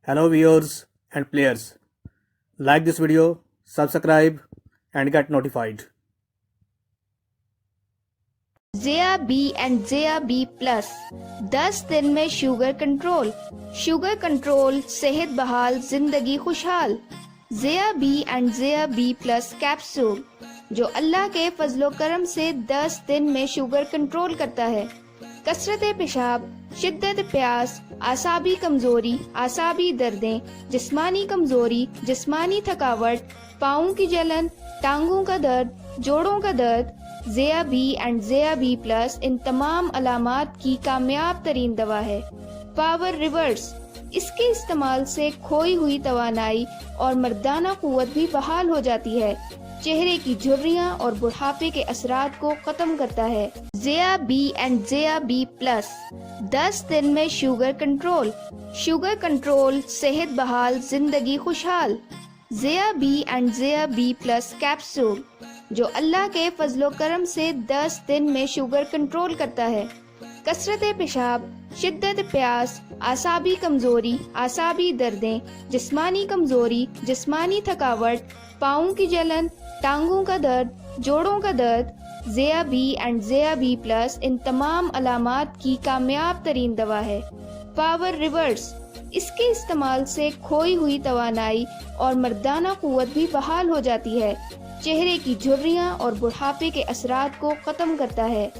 Hello viewers and players. Like this video, subscribe and get notified. Zea B and Zea B Plus 10 दिन में sugar control सेहत बहाल जिंदगी खुशहाल। Zea B and Zea B Plus capsule जो अल्लाह के फजलो करम से 10 दिन में शुगर कंट्रोल करता है। कसरत पेशाब, शिद्दत प्यास, आसाबी कमजोरी, आसाबी दर्दें, जिस्मानी कमजोरी, जिस्मानी थकावट, पाँव की जलन, टांगों का दर्द, जोड़ों का दर्द, Zea B and Zea B Plus इन तमाम अलामात की कामयाब तरीन दवा है। पावर रिवर्स, इसके इस्तेमाल से खोई हुई तवानाई और मर्दाना कुव्वत भी बहाल हो जाती है। चेहरे की झुर्रियां और बुढ़ापे के असरात को खत्म करता है। Zea B and Zea B Plus 10 दिन में शुगर कंट्रोल सेहत बहाल जिंदगी खुशहाल। Zea B and Zea B Plus capsule जो अल्लाह के फजलो करम से 10 दिन में शुगर कंट्रोल करता है। कसरत पेशाब, शिद्दत प्यास, आसाबी कमजोरी, आसाबी दर्दें, जिस्मानी कमजोरी, जिस्मानी थकावट, पाँव की जलन, टांगों का दर्द, जोड़ों का दर्द, Zea B and Zea B Plus इन तमाम अलामात की कामयाब तरीन दवा है। पावर रिवर्स, इसके इस्तेमाल से खोई हुई तवानाई और मर्दाना कुव्वत भी बहाल हो जाती है। चेहरे की झुर्रियां और बुढ़ापे के असरात को खत्म करता है।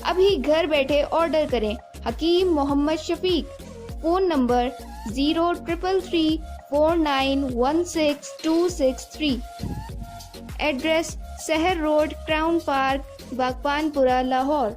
अभी घर बैठे ऑर्डर करें। Hakeem Mohammad Shafiq, phone number 03334916 address Sahar road, crown park, Baghbanpura, Lahore.